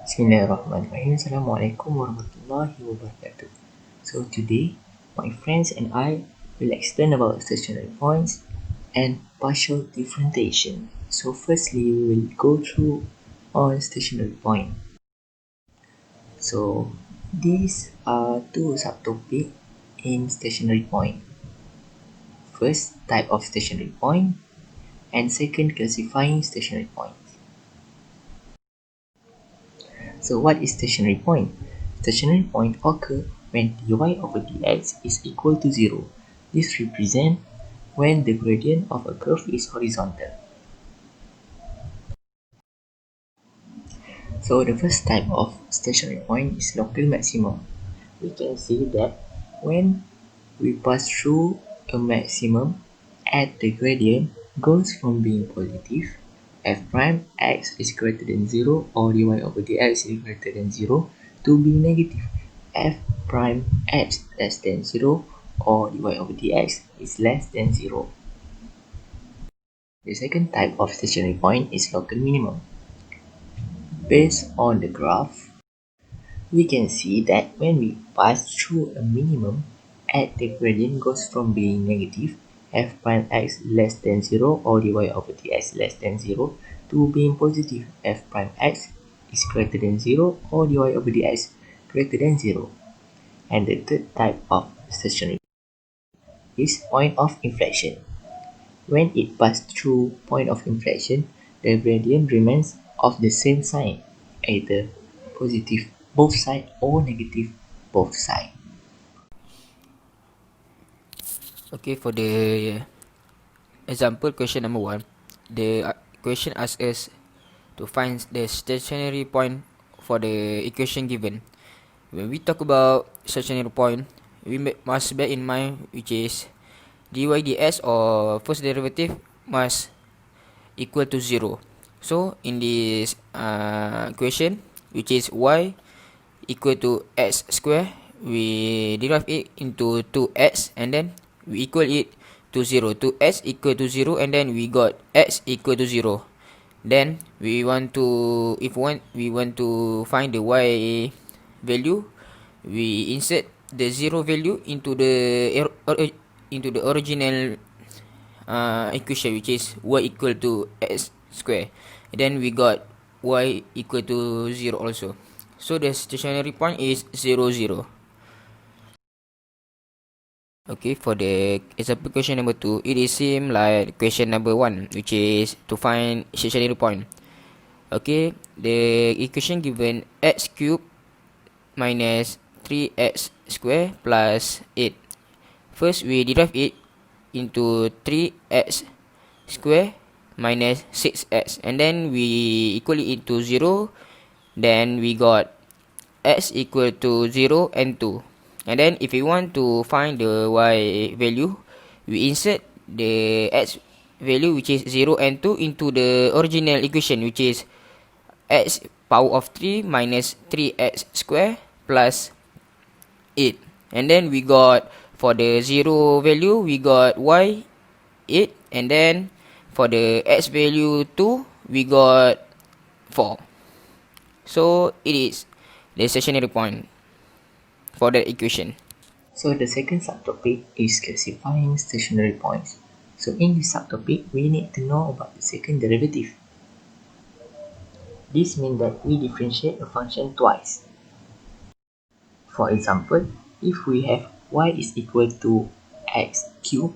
Bismillahirrahmanirrahim. Assalamualaikum warahmatullahi wabarakatuh. So today, my friends and I will explain about stationary points and partial differentiation. So firstly, we will go through on stationary point. So these are two subtopics in stationary point. First, type of stationary point, and second, classifying stationary points. So what is stationary point? Stationary point occur when dy over dx is equal to 0. This represents when the gradient of a curve is horizontal. So the first type of stationary point is local maximum. We can see that when we pass through a maximum at the gradient goes from being positive f prime x is greater than 0 or dy over dx is greater than 0 to being negative f prime x less than 0 or dy over dx is less than 0. The second type of stationary point is local minimum. Based on the graph, we can see that when we pass through a minimum at the gradient goes from being negative f prime x less than 0 or dy over dx less than 0 to being positive f prime x is greater than 0 or dy over dx greater than 0. And the third type of stationary is point of inflection. When it passed through point of inflection, the gradient remains of the same sign, either positive both sides or negative both sides. Okay, for the example question number 1, the question asks us to find the stationary point for the equation given. When we talk about stationary point, we must bear in mind which is dy dx or first derivative must equal to 0. So in this equation, which is y equal to x square, we derive it into 2x and then we equal it to 0. 2x equal to 0 and then we got x equal to 0. Then we want to find the y value, we insert the 0 value into the original equation, which is y equal to x square. Then we got y equal to 0 also. So the stationary point is 0, 0. Okay, for the example question number 2, it is same like question number 1, which is to find stationary point. Okay, the equation given x cube minus 3x square plus 8. First, we derive it into 3x square minus 6x, and then we equal it into 0. Then we got x equal to 0 and 2. And then if we want to find the y value, we insert the x value, which is 0 and 2, into the original equation, which is x power of 3 minus 3x square plus 8. And then we got, for the 0 value, we got y 8, and then for the x value 2, we got 4. So it is the stationary point for the equation. So the second subtopic is classifying stationary points. So in this subtopic, we need to know about the second derivative. This means that we differentiate a function twice. For example, if we have y is equal to x cubed,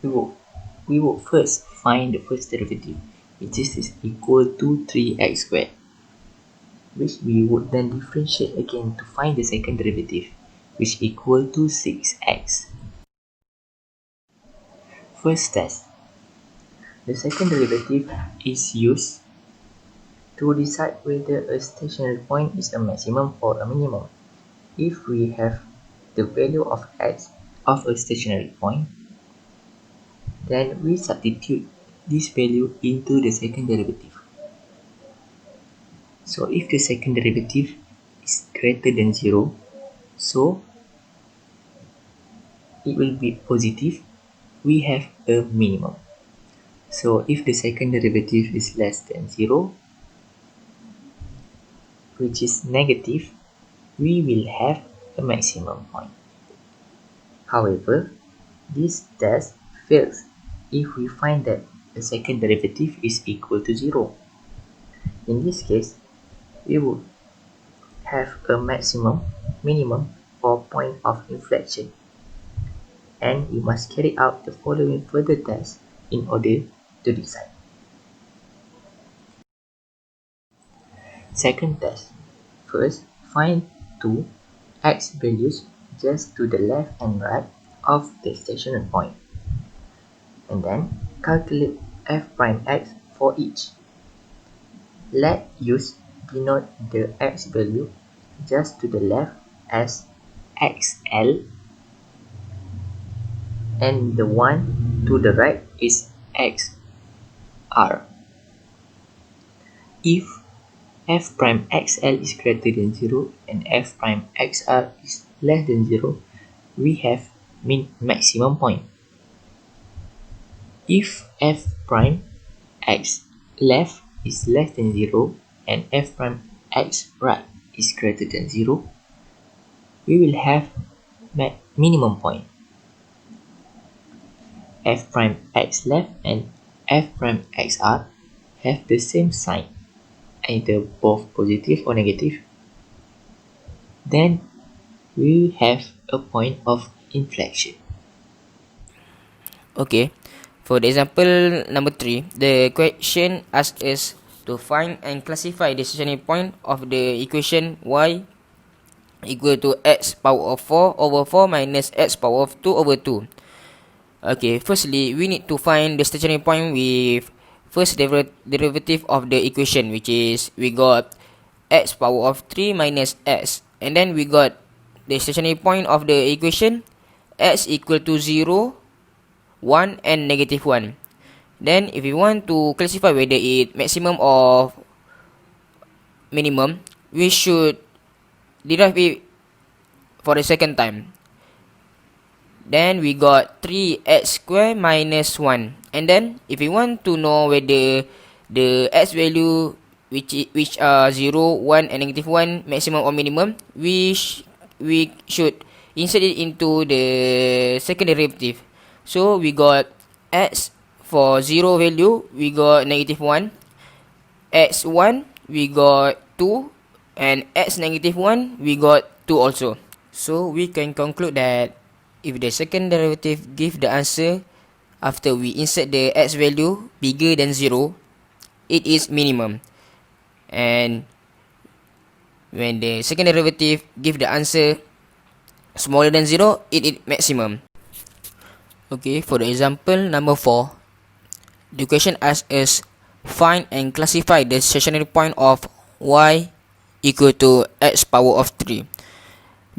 we will first find the first derivative, which is equal to 3x squared, which we would then differentiate again to find the second derivative, which equal to 6x. First test. The second derivative is used to decide whether a stationary point is a maximum or a minimum. If we have the value of x of a stationary point, then we substitute this value into the second derivative. So if the second derivative is greater than 0, so it will be positive, we have a minimum. So if the second derivative is less than 0, which is negative, we will have a maximum point. However, this test fails if we find that the second derivative is equal to 0. In this case, we would have a maximum, minimum, or point of inflection, and we must carry out the following further tests in order to decide. Second test. First, find two x values just to the left and right of the stationary point, and then calculate f prime x for each. Let use denote the x value just to the left as xl, and the one to the right is xr. If f prime xl is greater than 0 and f prime xr is less than 0, we have maximum point. If f prime x left is less than 0 and f prime x right is greater than 0, we will have minimum point. F prime x left and f prime xr have the same sign, either both positive or negative. Then we have a point of inflection. Okay, for the example number 3, the question asks us to find and classify the stationary point of the equation y equal to x power of 4 over 4 minus x power of 2 over 2. Okay, firstly, we need to find the stationary point with first derivative of the equation, which is we got x power of 3 minus x, and then we got the stationary point of the equation x equal to 0, 1 and negative 1. Then if we want to classify whether it maximum or minimum, we should derive it for the second time. Then we got 3x squared minus 1. And then if we want to know whether the x value which are 0, 1 and negative 1 maximum or minimum, we should insert it into the second derivative. So we got x for 0 value, we got negative 1. X1, we got 2. And x negative 1, we got 2 also. So we can conclude that if the second derivative give the answer after we insert the x value bigger than 0, it is minimum. And when the second derivative give the answer smaller than 0, it is maximum. Okay, for the example number 4, the question asks us find and classify the stationary point of y equal to x power of 3.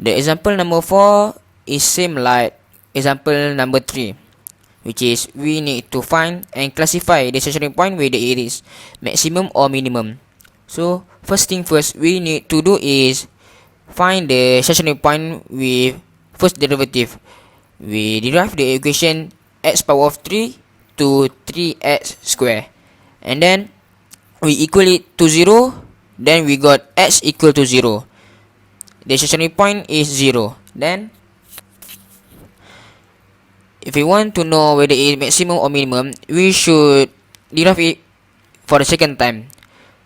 The example number 4 is same like example number 3, which is we need to find and classify the stationary point whether it is maximum or minimum. So first thing first we need to do is find the stationary point with first derivative. We derive the equation x power of 3 to 3x square, and then we equal it to 0. Then we got x equal to 0. The stationary point is 0. Then if we want to know whether it is maximum or minimum, we should derive it for the second time.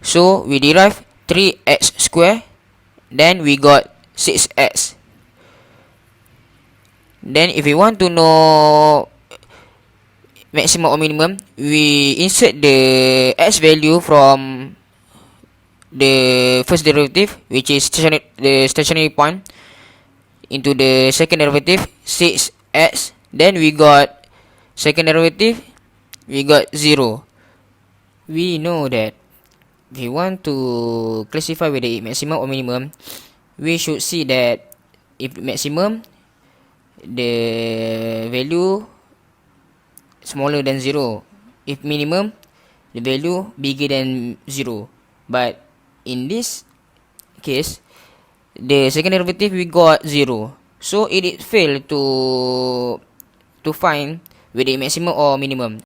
So we derive 3x square, then we got 6x. Then if we want to know maximum or minimum, we insert the x value from the first derivative, which is the stationary point, into the second derivative, 6x. Then we got second derivative, we got 0. We know that if we want to classify whether it maximum or minimum, we should see that if maximum, the value smaller than 0. If minimum, the value bigger than 0. But in this case, the second derivative we got 0. So it failed to find whether it maximum or minimum.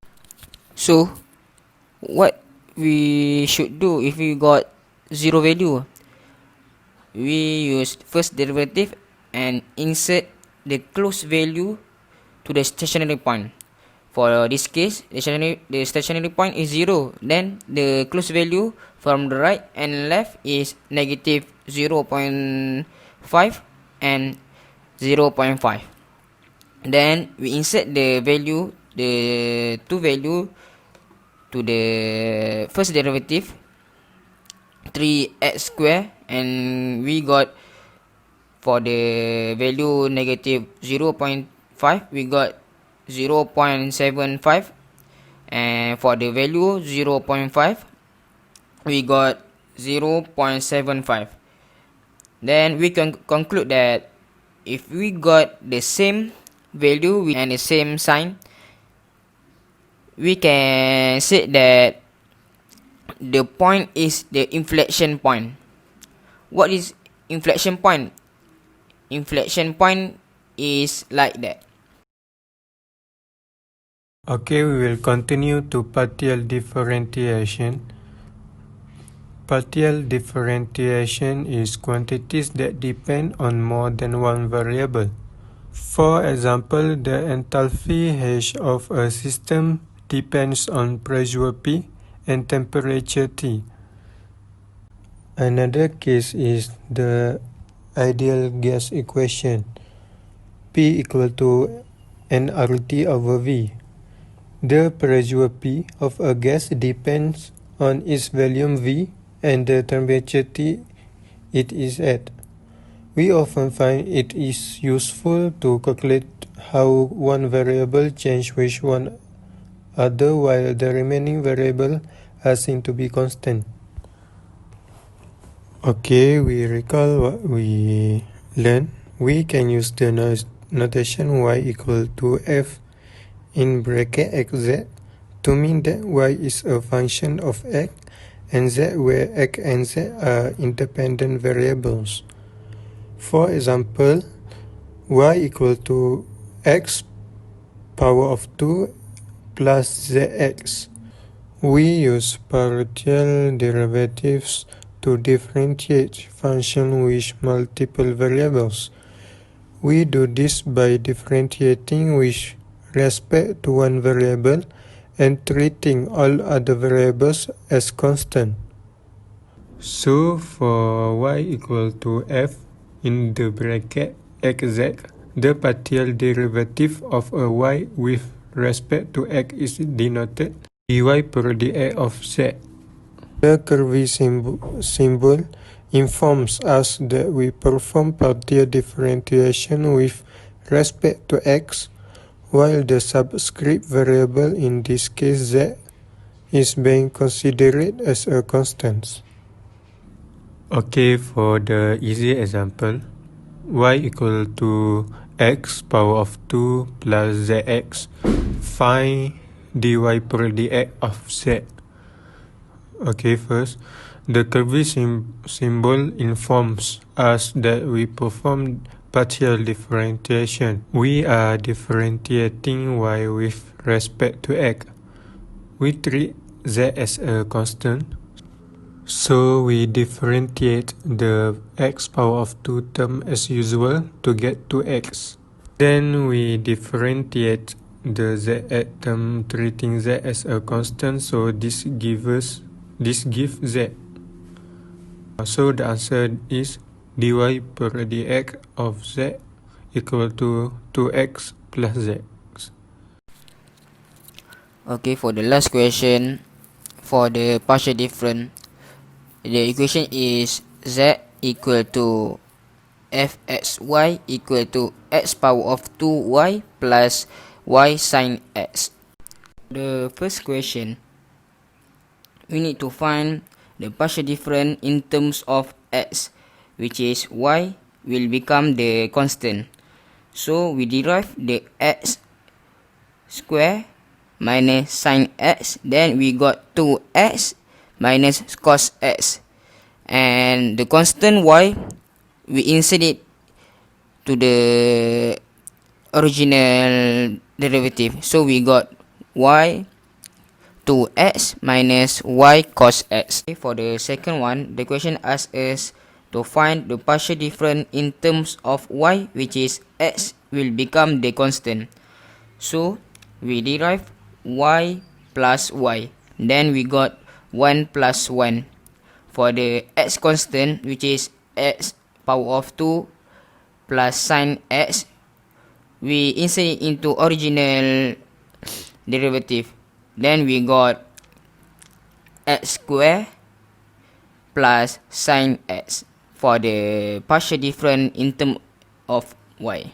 So what we should do if we got 0 value? we use first derivative and insert the close value to the stationary point. For this case, the stationary point is 0. Then the close value from the right and left is negative 0.5 and 0.5. Then we insert the two value to the first derivative, 3x square, and we got, for the value negative 0.5, we got 0.75, and for the value 0.5, we got 0.75. Then we can conclude that if we got the same value and the same sign, we can say that the point is the inflection point. What is inflection point? Inflection point is like that. Okay, we will continue to partial differentiation. Partial differentiation is quantities that depend on more than one variable. For example, the enthalpy H of a system depends on pressure P and temperature T. Another case is the ideal gas equation, P equal to nRT over V. The pressure P of a gas depends on its volume V and the temperature T it is at. We often find it is useful to calculate how one variable changes with one other while the remaining variables are seen to be constant. Okay, we recall what we learned. We can use the notation y equal to f in bracket xz to mean that y is a function of x and z where x and z are independent variables. For example, y equal to x power of 2 plus zx. We use partial derivatives to differentiate functions with multiple variables. We do this by differentiating with respect to one variable and treating all other variables as constant. So for y equal to f in the bracket xz, the partial derivative of a y with respect to x is denoted dy per dx of z. The curvy symbol informs us that we perform partial differentiation with respect to x, while the subscript variable, in this case z, is being considered as a constant. Okay, for the easy example, y equal to x power of 2 plus zx. Find dy per dx of z. Okay, first, the curvy symbol informs us that we perform partial differentiation. We are differentiating y with respect to x. We treat z as a constant, so we differentiate the x power of 2 term as usual to get to x. Then we differentiate the z term treating z as a constant, so this gives z. So the answer is dy per dx of z equal to 2x plus z. Okay, for the last question, for the partial difference, the equation is z equal to fxy equal to x power of 2y plus y sin x. The first question, we need to find the partial difference in terms of x, which is y will become the constant. So we derive the x square minus sin x, then we got 2x minus cos x, and the constant y, we insert it to the original derivative, so we got y 2x minus y cos x. Okay, for the second one, the question asks us to find the partial difference in terms of y, which is x will become the constant. So we derive y plus y. Then we got 1 plus 1. For the x constant, which is x power of 2 plus sine x, we insert it into original derivative. Then we got x square plus sine x for the partial difference in terms of y.